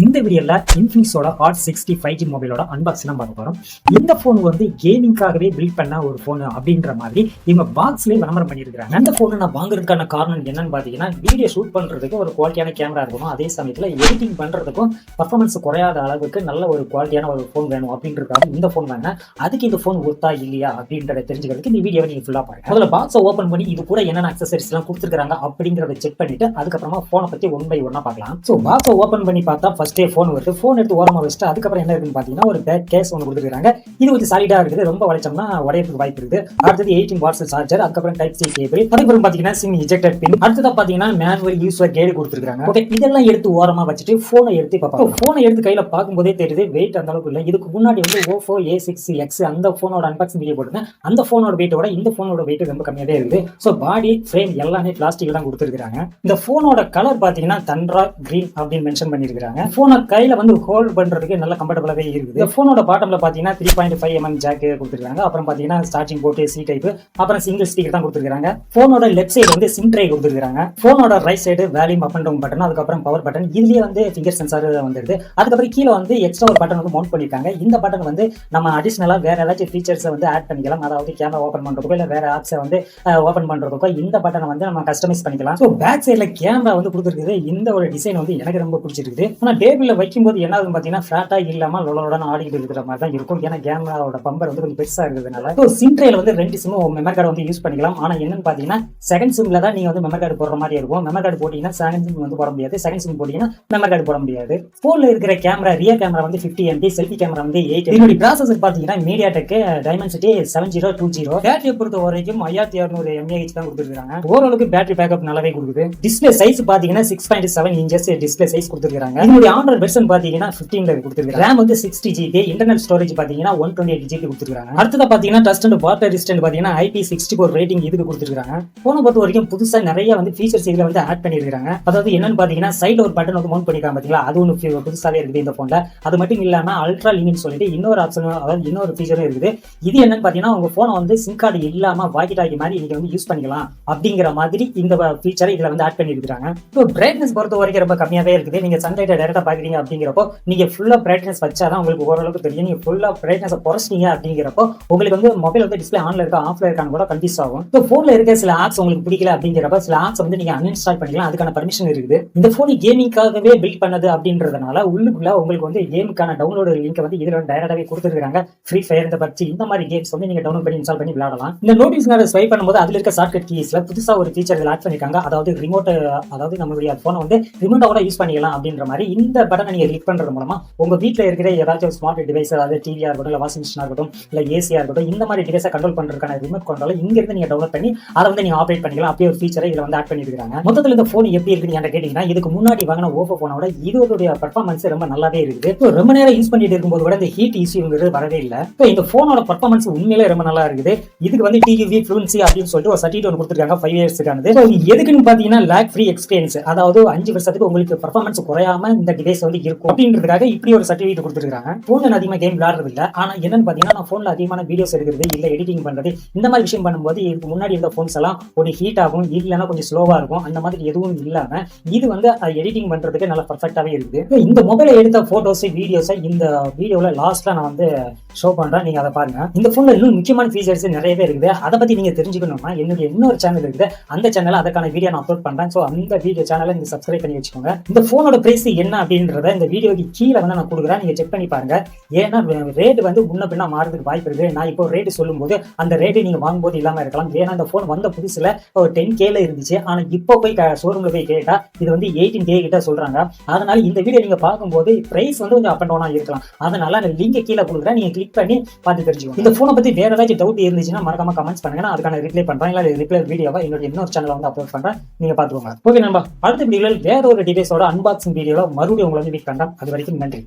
இந்த வீடியோல இன்ஃபினிக்ஸோட hot 60 5G மொபைலோட அன்பாக்சிங் தான் பார்க்க போறோம். இந்த போன் வந்து கேமிங்காகவே பில்ட் பண்ண ஒரு போன் அப்படின்ற மாதிரி இவங்க பாக்ஸ்லயே விளம்பரம் பண்ணியிருக்காங்க. இந்த போனை நான் வாங்குறதுக்கான காரணம் என்னன்னு பாத்தீங்கன்னா, வீடியோ ஷூட் பண்றதுக்கு ஒரு குவாலிட்டியான கேமரா இருக்கணும், அதே சமயத்துல எடிட்டிங் பண்றதுக்கும் பர்ஃபார்மன்ஸ் குறையாத அளவுக்கு நல்ல ஒரு குவாலிட்டியான ஒரு போன் வேணும் அப்படின்றதுக்காக இந்த போன் வாங்கினேன். அதுக்கு இந்த போன் ஒர்த்தா இல்லையா அப்படின்றத தெரிஞ்சுக்கிறதுக்கு இந்த வீடியோவை நீங்க ஃபுல்லா பாருங்க. முதல்ல பாக்ஸை ஓபன் பண்ணி இது கூட என்னென்ன அக்சசரிஸ் எல்லாம் கொடுத்துருக்காங்க அப்படிங்கறத செக் பண்ணிட்டு அதுக்கப்புறமா போனை பத்தி ஒன் பை ஒன்னா பார்க்கலாம். ஸோ பாக்ஸை ஓபன் பண்ணி பார்த்தா ஃபர்ஸ்டே போன் வருது. போன் எடுத்து ஓரமா வச்சுட்டு அதுக்கப்புறம் என்ன இருக்குன்னு பாத்தீங்கன்னா ஒரு பேக் கேஸ் ஒன்று கொடுத்துருக்காங்க. இது கொஞ்சம் சாலிடா இருக்குது, ரொம்ப வளைச்சோம்னா உடையதுக்கு வாய்ப்பு இருக்குது. அடுத்தது 18 வாட்ஸ் சார்ஜர், அதுக்கப்புறம் டைப் சி கேபிள், அதுக்கப்புறம் பாத்தீங்கன்னா சிம் இஜெக்டர் பின், அடுத்ததா பாத்தீங்கன்னா மேனுவல் யூசர் கைடு கொடுத்துருக்காங்க. ஓகே, இதெல்லாம் எடுத்து ஓரமா வச்சுட்டு போனை எடுத்து பார்ப்போம். போனை எடுத்து கையில பார்க்கும்போதே தெரியுது வெயிட் அந்த அளவுக்கு இல்லை. இதுக்கு முன்னாடி வந்து ஓப்போ A6X அந்த போனோட அன்பாக்சிங் வீடியோ போட்டுருந்தேன். அந்த போனோட வெயிட்டோட இந்த போனோட வெயிட் ரொம்ப கம்மியாவே இருக்குது. ஸோ பாடி ஃப்ரேம் எல்லாமே பிளாஸ்டிக் தான் கொடுத்துருக்காங்க. இந்த போனோட கலர் பாத்தீங்கன்னா தண்ட்ரா கிரீன் அப்படின்னு மென்ஷன் பண்ணிருக்காங்க. போனை கையில வந்து ஹோல்ட் பண்றதுக்கு நல்ல கம்ஃபர்டபுளாவே இருக்குது. இந்த போனோட பாட்டம்ல பாத்தீங்கன்னா 3.5 mm ஜாக் கொடுத்துருக்காங்க. அப்புறம் பாத்தீங்கன்னா ஸ்டார்டிங் போர்ட் சி டைப், அப்புறம் சிங்கிள் ஸ்பீக்கர் தான் கொடுத்துருக்காங்க. போனோட லெஃப்ட் சைடு வந்து சிம் ட்ரை கொடுத்துருக்காங்க. போனோட right side volume up and down button, அதுக்கப்புறம் பவர் பட்டன், இதுலயே வந்து ஃபிங்கர் சென்சார் வந்துருது. அதுக்கப்புறம் கீழே வந்து எக்ஸ்ட்ரா ஒரு பட்டன் வந்து மவுண்ட் பண்ணிருக்காங்க. இந்த பட்டன் வந்து நம்ம அடிஷனலா வேற ஏதாச்சும் ஃபீச்சர்ஸ் வந்து ஆட் பண்ணிக்கலாம். அதாவது கேமரா ஓபன் பண்றதுக்கோ இல்ல வேற ஆப்ஸை வந்து ஓபன் பண்றதுக்கோ இந்த பட்டனை வந்து நம்ம கஸ்டமைஸ் பண்ணிக்கலாம். ஸோ பேக் சைட்ல கேமரா வந்து கொடுத்துருக்குது. இந்த ஒரு டிசைன் வந்து எனக்கு ரொம்ப பிடிச்சிருக்கு. ஆனா டேபிள்ல வைக்கும்போது என்ன ஆகுதுன்னு பாத்தீங்கன்னா ஃபிளாட்டா இல்லாம லொலோட ஆடிட்டு இருக்கிற மாதிரி தான் இருக்கும். ஏன்னா கேமராவோட பம்பர் வந்து கொஞ்சம் பெருசா இருக்கிறதுனால. ஸோ சிம் ட்ரேல வந்து 2 சிம் மெமரி கார்டு வந்து யூஸ் பண்ணிக்கலாம். ஆனா என்னன்னு பாத்தீங்கன்னா செகண்ட் சிம்ல தான் நீங்க வந்து மெமரி கார்டு போடுற மாதிரி இருக்கும். மெமரி கார்டு போட்டீங்கன்னா செகண்ட் சிம் வந்து போட முடியாது, செகண்ட் சிம் போட்டீங்கன்னா மெமரி கார்டு போட முடியாது. போன்ல இருக்கிற கேமரா ரியர் கேமரா வந்து 50 MP, செல்ஃபி கேமரா வந்து 8. இதனுடைய ப்ராசஸர் பாத்தீங்கன்னா மீடியாடெக் டைமென்சிட்டி 7020. பேட்டரியை பொறுத்த வரைக்கும் 5600 mAh தான் கொடுத்துருக்காங்க. ஓரளவுக்கு பேட்டரி பேக்கப் நல்லாவே கொடுக்குது. டிஸ்பிளே சைஸ் பாத்தீங்கன்னா 6.7 inches டிஸ்பிளே சைஸ் கொடுத்துருக்காங்க. இதனுடைய ஆண்ட்ராய்டு வெர்ஷன் பாத்தீங்கன்னா 15 கொடுத்துருக்காங்க. RAM வந்து 60GB, இன்டர்னல் ஸ்டோரேஜ் பாத்தீங்கன்னா 128GB கொடுத்துருக்காங்க. அடுத்ததா பாத்தீங்கன்னா டஸ்ட் அண்ட் வாட்டர் ரெசிஸ்டன்ட் பாத்தீங்கன்னா IP64 ரேட்டிங் இதுக்கு கொடுத்துருக்காங்க. போனை பொறுத்த வரைக்கும் புதுசா நிறைய வந்து ஃபீச்சர்ஸ் இதுல வந்து ஆட் பண்ணிருக்காங்க. அதாவது என்னன்னு பாத்தீங்கன்னா சைடுல ஒரு பட்டன் வந்து மவுண்ட் பண்ணிருக்காங்க பாத்தீங்களா, அது ஒன்று புதுசாவே இருக்குது இந்த போன்ல. அது மட்டும் இல்லாம அல்ட்ரா லிங்க்னு சொல்லிட்டு இன்னொரு ஆப்ஷன், அதாவது இன்னொரு ஃபீச்சரும் இருக்குது. இது என்னன்னு பாத்தீங்கன்னா உங்க போனை வந்து சிம் கார்டு இல்லாம வாக்கி டாக்கி மாதிரி நீங்க வந்து யூஸ் பண்ணிக்கலாம் அப்படிங்கிற மாதிரி இந்த ஃபீச்சரை இதுல வந்து ஆட் பண்ணிருக்காங்க. இப்போ பிரைட்னஸ் பொறுத்த வரைக்கும் ரொம்ப கம்மியாவே இருக்குது. நீங்க சன்லைட்டை டைரக்டா பாக்குறீங்க அப்படிங்கிறப்போ நீங்க ஃபுல்லா பிரைட்னஸ் வச்சாதான் உங்களுக்கு ஓரளவுக்கு தெரியும். நீங்க ஃபுல்லா பிரைட்னஸ் குறைச்சிட்டீங்க அப்படிங்கிறப்போ உங்களுக்கு வந்து மொபைல் வந்து டிஸ்பிளே ஆன்ல இருக்கா ஆஃப்ல இருக்கான்னு கூட கன்ஃபியூஸ் ஆகும். இப்போ போன்ல இருக்க சில ஆப்ஸ் உங்களுக்கு பிடிக்கல அப்படிங்கிறப்ப சில ஆப்ஸ் வந்து நீங்க அன்இன்ஸ்டால் பண்ணிக்கலாம். அதுக்கான பர்மிஷன் இருக்குது. இந்த போன் கேமிங்காகவே பில்ட் பண்ணது அப்படின்றதுனால உள்ளுக்குள்ள உங்களுக்கு வந்து கேமுக்கான டவுன்லோட் லிங்க் வந்து இதுல டைரக்டாவே கொடுத்துருக்காங்க. ஃப்ரீ ஃபயர், இந்த பப்ஜி இந்த மாதிரி கேம்ஸ் வந்து நீங்க டவுன்லோட் பண்ணி இன்ஸ்டால் பண்ணி விளையாடலாம். இந்த நோட்டீஸ் ஸ்வைப் பண்ணும்போது அதுல இருக்க ஷார்ட்கட் கீஸ்ல புதுசா ஒரு ஃபீச்சர் ஆட் பண்ணிருக்காங்க. அதாவது ரிமோட், அதாவது நம்மளுடைய போனை வந்து ரிமோட்டோட யூஸ் பண்ணிக்கலாம் அப்படின்ற மாதிரி இந்த பட்டனை நீங்க கிளிக் பண்றது மூலமா உங்க வீட்டுல இருக்கிற ஏதாச்சும் ஸ்மார்ட் டிவைஸ், அதாவது டிவியா இருக்கட்டும், இல்ல வாஷிங் மிஷினா இருக்கட்டும், இல்ல ஏசியா இருக்கட்டும், இந்த மாதிரி டிவைஸை கண்ட்ரோல் பண்றதுக்கான ரிமோட் கண்ட்ரோல் இங்க இருந்து நீங்க டவுன்லோட் பண்ணி அதை வந்து நீங்க ஆப்ரேட் பண்ணிக்கலாம். அப்படியே ஒரு ஃபீச்சரை இதுல வந்து ஆட் பண்ணிருக்காங்க. மொத்தத்தில் இந்த போன் எப்படி இருக்குன்னு என்கிட்ட கேட்டீங்கன்னா, இதுக்கு முன்னாடி வாங்கின ஓப்போ போனோட இதோடைய பர்ஃபார்மன்ஸ் ரொம்ப நல்லாவே இருக்குது. ரொம்ப நேரம் யூஸ் பண்ணிட்டு இருக்கும்போது கூட இந்த ஹீட் இஷ்யூங்கிறது வரவே இல்லை. இந்த போனோட பர்ஃபார்மன்ஸ் உண்மையிலே ரொம்ப நல்லா இருக்குது. இதுக்கு வந்து TUV ஃப்ளூன்சி அப்படின்னு சொல்லிட்டு ஒரு சர்டிஃபிகேட் கொடுத்துருக்காங்க 5 இயர்ஸ்க்கானது. எதுக்குன்னு பாத்தீங்கன்னா லேக் ஃப்ரீ எக்ஸ்பீரியன்ஸ், அதாவது 5 வருஷத்துக்கு உங்களுக்கு பர்ஃபார்மன்ஸ் குறையாம இந்த டிவைஸ் வந்து இருக்கும் அப்படின்றதுக்காக இப்படி ஒரு சர்டிஃபிகேட் கொடுத்துருக்காங்க. போன்ல அதிகமா கேம் விளையாடுறது இல்ல. ஆனா என்னன்னு பாத்தீங்கன்னா நான் போன்ல அதிகமான வீடியோஸ் எடுக்கிறது இல்ல, எடிட்டிங் பண்றது இந்த மாதிரி விஷயம் பண்ணும்போது இதுக்கு முன்னாடி இருந்த போன்ஸ் எல்லாம் ஒரு ஹீட் ஆகும், இல்லைன்னா கொஞ்சம் ஸ்லோவா இருக்கும். அந்த மாதிரி எதுவும் இல்லாம இது வந்து எடிட்டிங் பண்றதுக்கு நல்லா பர்ஃபெக்டாவே இருக்குது. இந்த மொபைல எடுத்த போட்டோஸ் வீடியோஸ் இந்த வீடியோல லாஸ்ட்ல நான் வந்து ஷோ பண்றேன், நீங்க அதை பாருங்க. இந்த போன்ல இன்னும் முக்கியமான ஃபீச்சர்ஸ் நிறையவே இருக்குது. அதை பத்தி நீங்க தெரிஞ்சுக்கணும்னா என்னுடைய இன்னொரு சேனல் இருக்குது, அந்த சேனல் அதுக்கான வீடியோ நான் அப்லோட் பண்றேன். ஸோ அந்த வீடியோ சேனலை நீங்க சப்ஸ்கிரைப் பண்ணி வச்சுக்கோங்க. இந்த போனோட பிரைஸ் என்ன அப்படின்றத இந்த வீடியோக்கு கீழே வந்து நான் கொடுக்குறேன், நீங்க செக் பண்ணி பாருங்க. ஏன்னா ரேட் வந்து முன்ன பின்னா மாறதுக்கு வாய்ப்பு இருக்கு. நான் இப்போ ரேட் சொல்லும் போது அந்த ரேட்டு நீங்க வாங்கும்போது இல்லாம இருக்கலாம். ஏன்னா இந்த போன் வந்த புதுசுல 10K இருந்துச்சு. ஆனா இப்போ போய் ஷோரூம்ல போய் கேட்டா இது வந்து 18K கிட்ட சொல்றாங்க. அதனால இந்த வீடியோ நீங்க பார்க்கும்போது பிரைஸ் வந்து கொஞ்சம் அப் அண்ட் டவுனா இருக்கலாம். அதனால அந்த லிங்க் கீழே கொடுக்குறேன், நீங்க கிளிக் பண்ணி பார்த்து தெரிஞ்சுக்கோங்க. இந்த போனை பத்தி வேற ஏதாச்சும் டவுட் இருந்துச்சுன்னா மறக்காம கமெண்ட்ஸ் பண்ணுங்க, நான் அதுக்கான ரிப்ளை பண்றேன். இல்ல ரிப்ளை வீடியோவா என்னோட இன்னொரு சேனல்ல வந்து அப்லோட் பண்றேன், நீங்க பாத்துக்கோங்க. ஓகே நண்பா, அடுத்த வீடியோல வேற ஒரு டிவைஸோட அன்பாக்சிங் வீடியோல மறுபடியும் உங்களை வந்து மீட் பண்றேன். அது வரைக்கும் நன்றி.